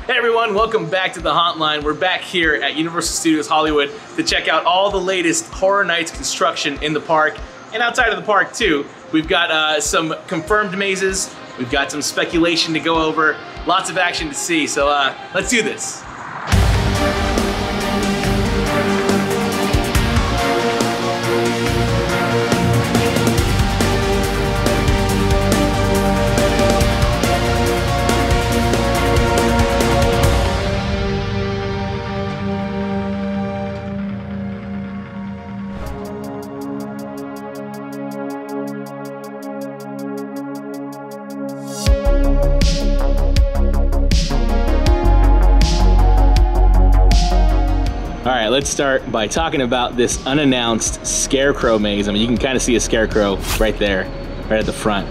Hey everyone, welcome back to the Hauntline. We're back here at Universal Studios Hollywood to check out all the latest Horror Nights construction in the park and outside of the park too. We've got some confirmed mazes, we've got some speculation to go over, lots of action to see, so let's do this. All right, let's start by talking about this unannounced scarecrow maze. I mean, you can kind of see a scarecrow right there, right at the front.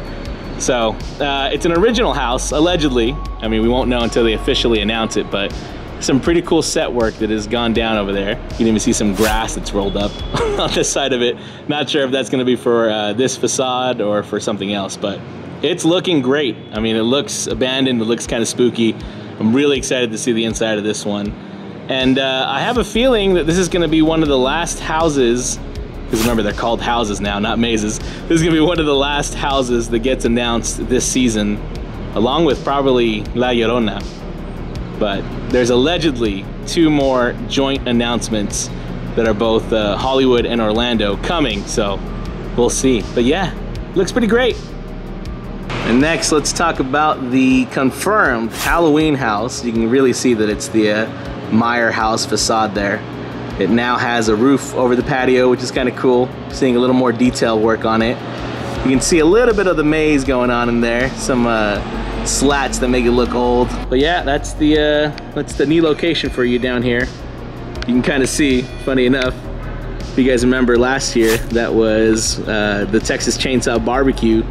So it's an original house, allegedly. I mean, we won't know until they officially announce it, but some pretty cool set work that has gone down over there. You can even see some grass that's rolled up on this side of it. Not sure if that's gonna be for this facade or for something else, but it's looking great. I mean, it looks abandoned, it looks kind of spooky. I'm really excited to see the inside of this one. And I have a feeling that this is gonna be one of the last houses, because remember they're called houses now, not mazes. This is gonna be one of the last houses that gets announced this season, along with probably La Llorona. But there's allegedly 2 more joint announcements that are both Hollywood and Orlando coming, so we'll see. But yeah, looks pretty great. And next, let's talk about the confirmed Halloween house. You can really see that it's the Meyer house facade there. It now has a roof over the patio, which is kind of cool. Seeing a little more detail work on it. You can see a little bit of the maze going on in there. Some slats that make it look old. But yeah, that's the new location for you down here. You can kind of see, funny enough, if you guys remember last year, that was the Texas Chainsaw Barbecue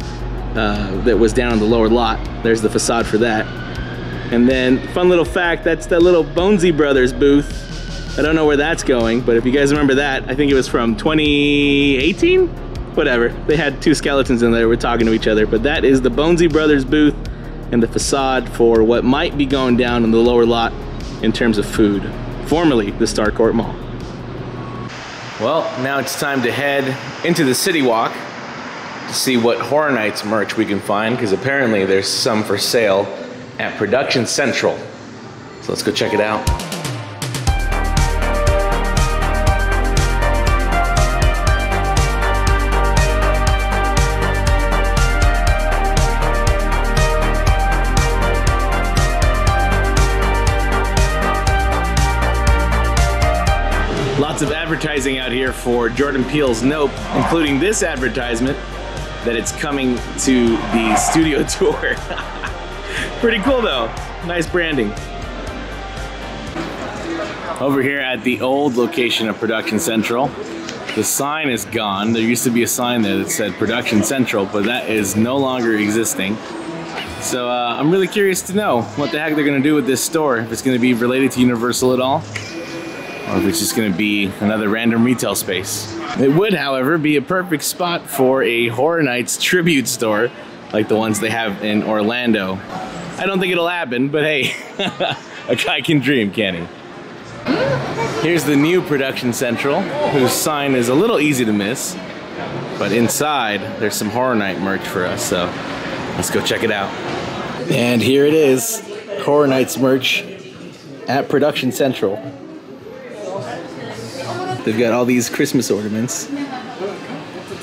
that was down on the lower lot. There's the facade for that. And then, fun little fact, that's the little Bonesy Brothers booth. I don't know where that's going, but if you guys remember that, I think it was from 2018? Whatever. They had 2 skeletons in there, we're talking to each other, but that is the Bonesy Brothers booth and the facade for what might be going down in the lower lot in terms of food. Formerly the Starcourt Mall. Well, now it's time to head into the City Walk to see what Horror Nights merch we can find, because apparently there's some for sale at Production Central. So let's go check it out. Lots of advertising out here for Jordan Peele's Nope, including this advertisement that it's coming to the studio tour. Pretty cool though, nice branding. Over here at the old location of Production Central, the sign is gone. There used to be a sign there that said Production Central, but that is no longer existing. So I'm really curious to know what the heck they're gonna do with this store, if it's gonna be related to Universal at all, or if it's just gonna be another random retail space. It would, however, be a perfect spot for a Horror Nights tribute store, like the ones they have in Orlando. I don't think it'll happen, but hey, a guy can dream, can't he? Here's the new Production Central, whose sign is a little easy to miss, but inside there's some Horror Night merch for us, so let's go check it out. And here it is, Horror Nights merch at Production Central. They've got all these Christmas ornaments,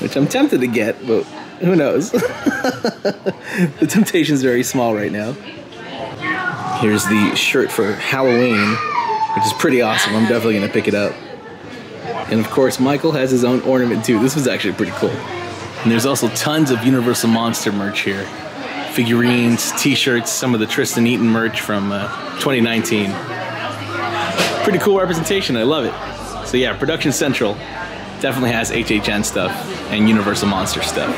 which I'm tempted to get, but who knows? The temptation's very small right now. Here's the shirt for Halloween, which is pretty awesome. I'm definitely gonna pick it up. And of course, Michael has his own ornament too. This was actually pretty cool. And there's also tons of Universal Monster merch here. Figurines, t-shirts, some of the Tristan Eaton merch from 2019. Pretty cool representation, I love it. So yeah, Production Central definitely has HHN stuff and Universal Monster stuff.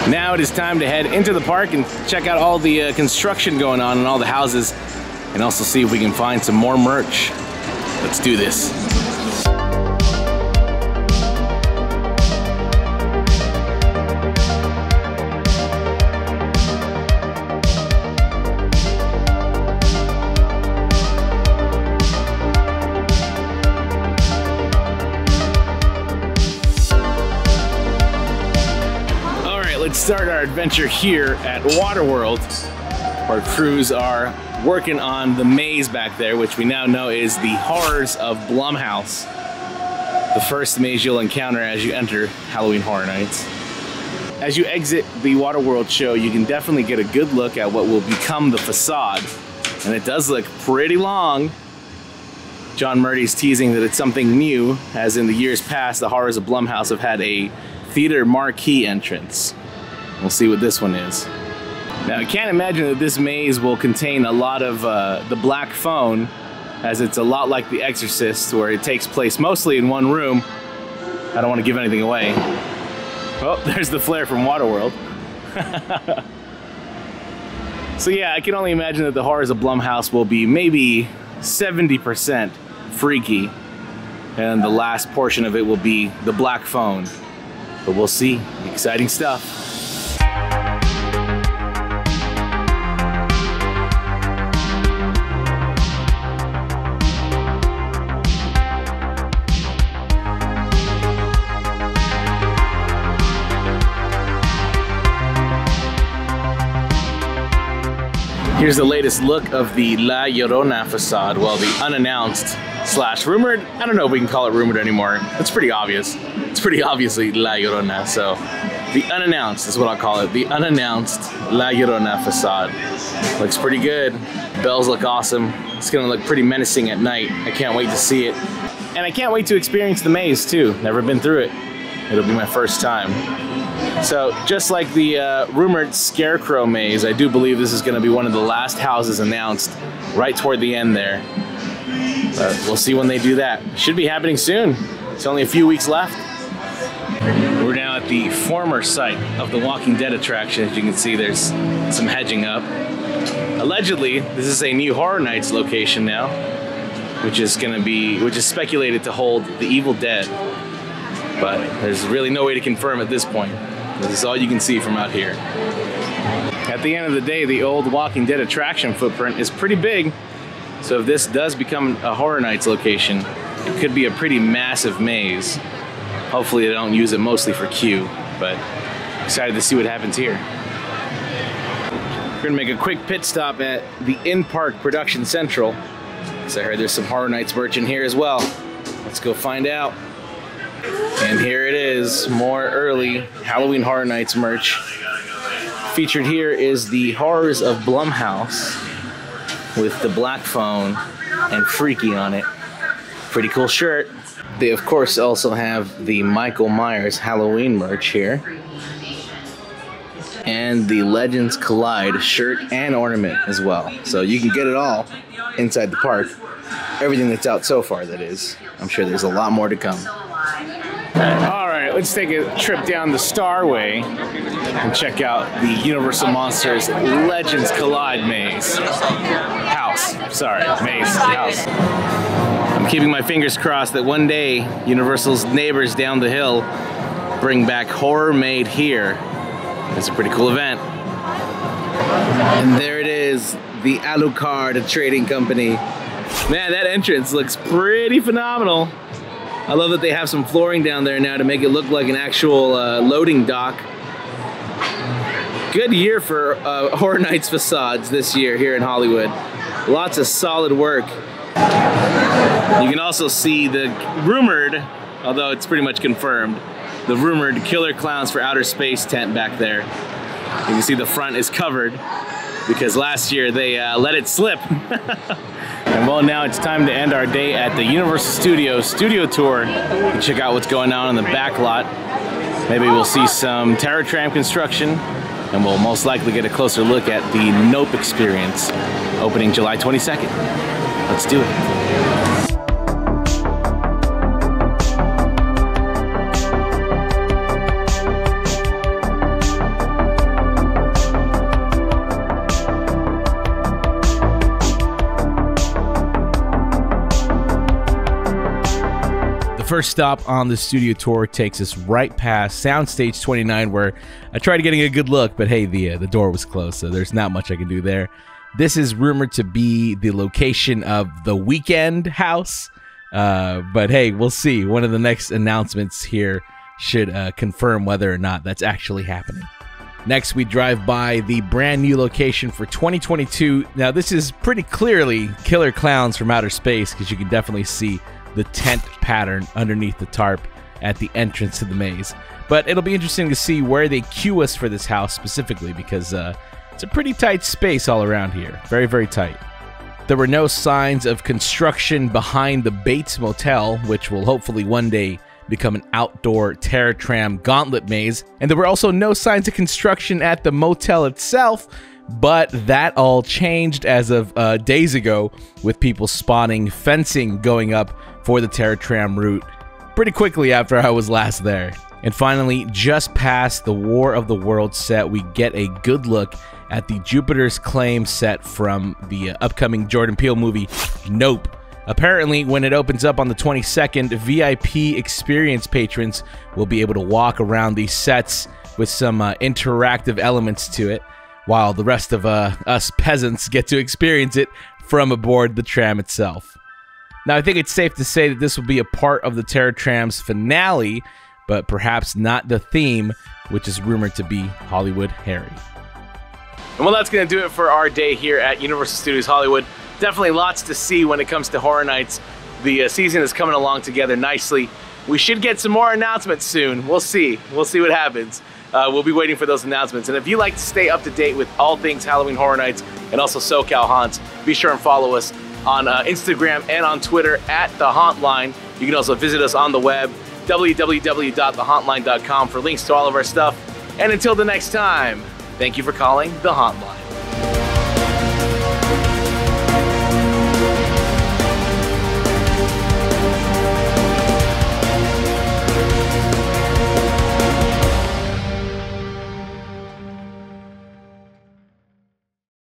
Now it is time to head into the park and check out all the construction going on in all the houses, and also see if we can find some more merch. Let's do this. let's start our adventure here at Waterworld. Our crews are working on the maze back there, which we now know is the Horrors of Blumhouse. The first maze you'll encounter as you enter Halloween Horror Nights. As you exit the Waterworld show, you can definitely get a good look at what will become the facade. And it does look pretty long. John Murdy's teasing that it's something new, as in the years past, the Horrors of Blumhouse have had a theater marquee entrance. We'll see what this one is. Now, I can't imagine that this maze will contain a lot of the Black Phone, as it's a lot like The Exorcist, where it takes place mostly in one room. I don't want to give anything away. Oh, there's the flare from Waterworld. So yeah, I can only imagine that the Horrors of Blumhouse will be maybe 70% freaky, and the last portion of it will be the Black Phone. But we'll see. Exciting stuff. Here's the latest look of the La Llorona facade. Well, the unannounced slash rumored. I don't know if we can call it rumored anymore. It's pretty obvious. It's pretty obviously La Llorona. So the unannounced is what I'll call it. The unannounced La Llorona facade. Looks pretty good. Bells look awesome. It's gonna look pretty menacing at night. I can't wait to see it. And I can't wait to experience the maze too. Never been through it. It'll be my first time. So, just like the rumored Scarecrow maze, I do believe this is going to be one of the last houses announced right toward the end there. But we'll see when they do that. Should be happening soon. It's only a few weeks left. We're now at the former site of the Walking Dead attraction. As you can see, there's some hedging up. Allegedly, this is a new Horror Nights location now, which is speculated to hold the Evil Dead. But there's really no way to confirm at this point. This is all you can see from out here. At the end of the day, the old Walking Dead attraction footprint is pretty big. So if this does become a Horror Nights location, it could be a pretty massive maze. Hopefully they don't use it mostly for Q, but excited to see what happens here. We're gonna make a quick pit stop at the In-Park Production Central, because I heard there's some Horror Nights merch in here as well. Let's go find out. And here it is, more early Halloween Horror Nights merch. Featured here is the Horrors of Blumhouse with the Black Phone and Freaky on it. Pretty cool shirt. They of course also have the Michael Myers Halloween merch here. And the Legends Collide shirt and ornament as well. So you can get it all inside the park. Everything that's out so far, that is. I'm sure there's a lot more to come. All right, let's take a trip down the Starway and check out the Universal Monsters Legends Collide maze. House. I'm keeping my fingers crossed that one day Universal's neighbors down the hill bring back Horror Made Here. It's a pretty cool event. And there it is, the Alucard Trading Company. Man, that entrance looks pretty phenomenal. I love that they have some flooring down there now to make it look like an actual loading dock. Good year for Horror Nights facades this year here in Hollywood. Lots of solid work. You can also see the rumored, although it's pretty much confirmed, the rumored Killer Clowns for Outer Space tent back there. You can see the front is covered because last year they let it slip. And well, now it's time to end our day at the Universal Studios studio tour and check out what's going on in the back lot. Maybe we'll see some Terror Tram construction, and we'll most likely get a closer look at the Nope experience, opening July 22nd. Let's do it. First stop on the studio tour takes us right past Soundstage 29, where I tried getting a good look, but hey, the door was closed, so there's not much I can do there. This is rumored to be the location of the Weekend house, but hey, we'll see. One of the next announcements here should confirm whether or not that's actually happening. Next, we drive by the brand new location for 2022. Now, this is pretty clearly Killer Clowns from Outer Space, because you can definitely see the tent pattern underneath the tarp at the entrance to the maze. But it'll be interesting to see where they cue us for this house specifically, because it's a pretty tight space all around here. Very, very tight. There were no signs of construction behind the Bates Motel, which will hopefully one day become an outdoor Terror Tram gauntlet maze. And there were also no signs of construction at the motel itself, but that all changed as of days ago, with people spotting fencing going up for the Terror Tram route pretty quickly after I was last there. And finally, just past the War of the Worlds set, we get a good look at the Jupiter's Claim set from the upcoming Jordan Peele movie, Nope. Apparently, when it opens up on the 22nd, VIP experience patrons will be able to walk around these sets with some interactive elements to it, while the rest of us peasants get to experience it from aboard the tram itself. Now, I think it's safe to say that this will be a part of the Terror Tram's finale, but perhaps not the theme, which is rumored to be Hollywood Harry. And well, that's going to do it for our day here at Universal Studios Hollywood. Definitely lots to see when it comes to Horror Nights. The season is coming along together nicely. We should get some more announcements soon. We'll see. We'll see what happens. We'll be waiting for those announcements. And if you like to stay up to date with all things Halloween Horror Nights and also SoCal Haunts, be sure and follow us on Instagram and on Twitter at The Haunt Line. You can also visit us on the web, www.thehauntline.com, for links to all of our stuff. And until the next time, thank you for calling The Haunt Line.